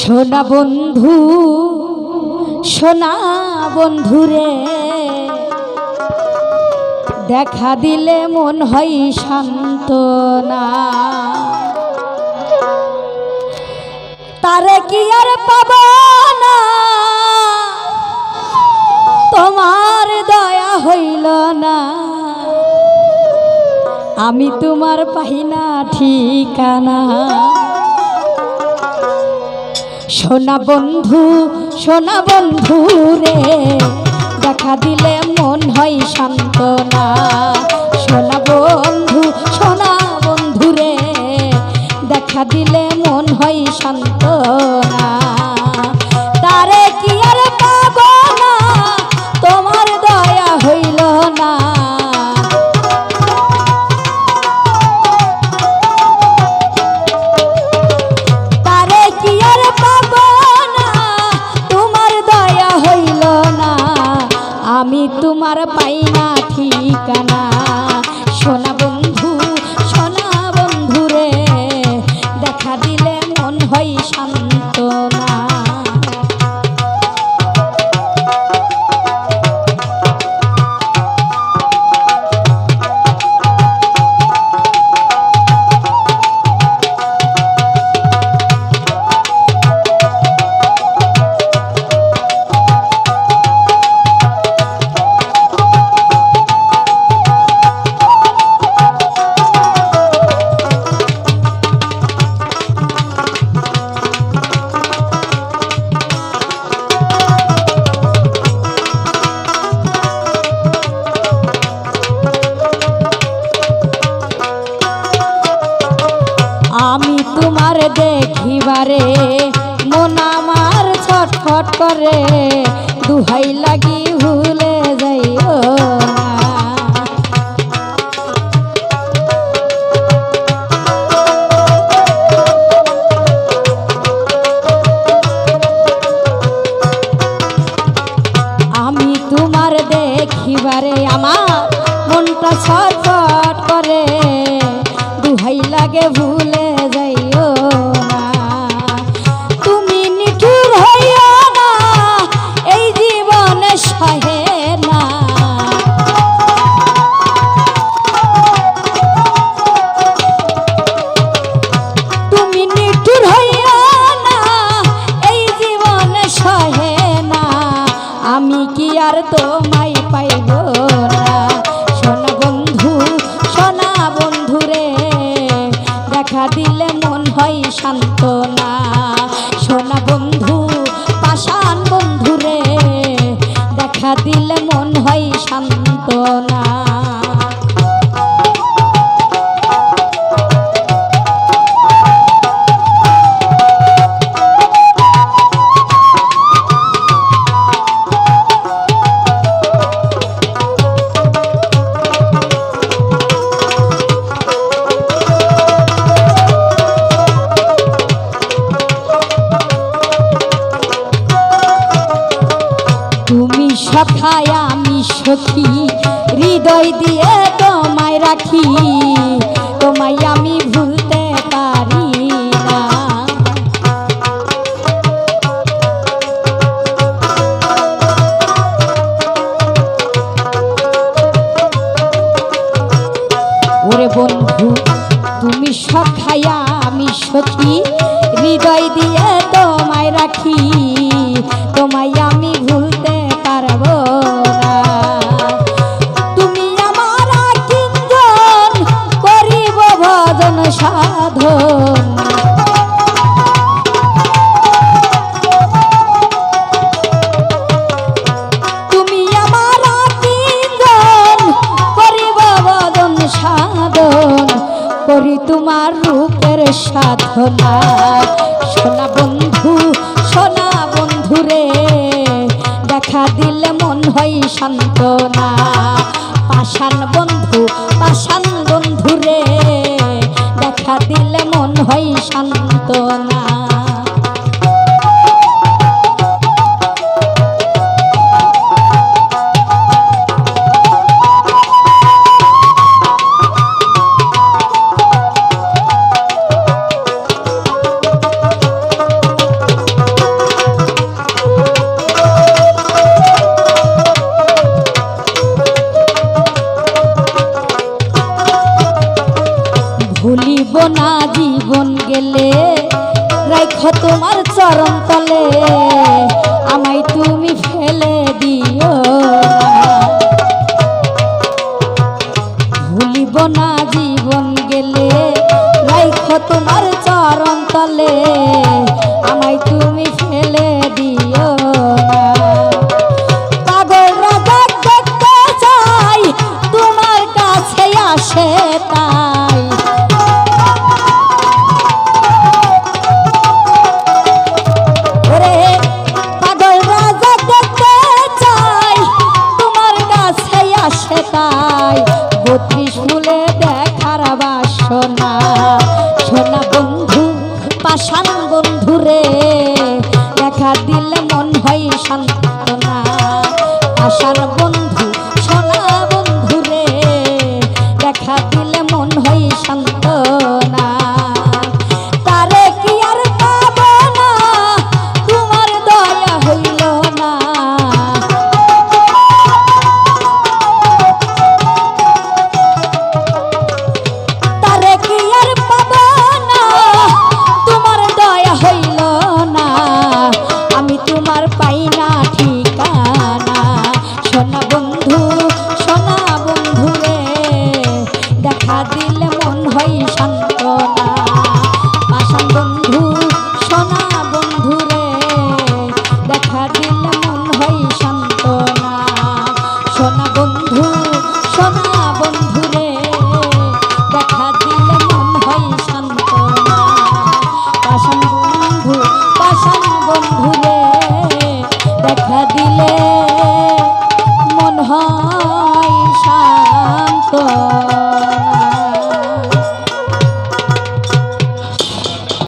সোনা বন্ধু সোনা বন্ধুরে দেখা দিলে মন হয় সান্ত্বনা। তারে কি আর পাব না, তোমার দয়া হইল না। আমি তোমার পাই না ঠিকানা। সোনা বন্ধু রে দেখা দিলে মন হয় সান্ত্বনা। সোনা বন্ধু রে দেখা দিলে মন হয় সান্ত্বনা। তারে কি আর পাব না, তোমার দয়া হইল না। তারে কি আর পাব না, তোমার দয়া হইল না। আমি তোমার পাই না ঠিকানা। সোনা বন্ধু রে দেখা দিলে মন হয় সান্ত্বনা। আমি তোমার দেখিবারে মন আমার ছটফট করে, দুহাই লাগি ভুলে যাইও না। আমি তোমার দেখিবারে আমার মনটা ছটফট করে, দুহাই লাগে ভুলে যাইও না। তুমি নিঠুর হইও না, এই জীবনে সহে না। তুমি নিঠুর হইও না, এই জীবনে সহে না। আমি কি আর তোমায় পাইব না। সোনা বন্ধু রে দেখা দিলে মন হয় সান্ত্বনা। সোনা পাষাণ বন্ধু রে দেখা দিলে মন হয় সান্ত্বনা। তুমি সখায় আমি সখী, হৃদয় দিয়ে তোমায় রাখি, তোমায় আমি ভুলতে পারি না। ওরে বন্ধু তুমি সখায় আমি সখী, হৃদয় দিয়ে তোমায় রাখি, তোমায় আমি ভুলতে পারবো না। তুমি আমার কিঞ্জন করিব ভজন সাধন। তুমি আমার কিঞ্জন করিব ভজন সাধন, করি তোমার রূপের সাধনা। সোনা বন্ধু রে দেখা দিলে মন হয় সান্ত্বনা। পাষাণ বন্ধু রে দেখা দিলে মন হয় সান্ত্বনা। রাখো তোমার চরণ তলে, আমায় তুমি ফেলে দিও না। ভুলিব না জীবন গেলে, রাখো তোমার চরণ তলে, আমায় তুমি ফেলে দিও না। পাগল রাজা দেখতে চাই, তোমার কাছে আসে তাই। ওরে পাগল রাজা দেখতে চাই, তোমার কাছে আসে তাই। 32 ফুলে দেখার বাসনা, সোনা বন্ধু পাষাণ বন্ধু রে, দেখা দিলে মন হয় সান্ত্বনা। পাষাণ বন্ধু সোনা বন্ধু রে, দেখা দিলে মন হয় সান্ত্বনা। তারে কি আর পাব না, তোমার দয়া হইল না। তারে কি আর পাব না, তোমার দয়া হইল না। আমি তোমার পাই না ঠিকানা, সোনা বন্ধু রে, দেখা দিলে মন হয় সান্ত্বনা। পাষাণ বন্ধু সোনা বন্ধু রে, দেখা দিলে মন হয় সান্ত্বনা। সোনা বন্ধু রে, দেখা দিলে মন হয় সান্ত্বনা। পাষাণ বন্ধু রে, দেখা দিলে মন হয় শান্ত।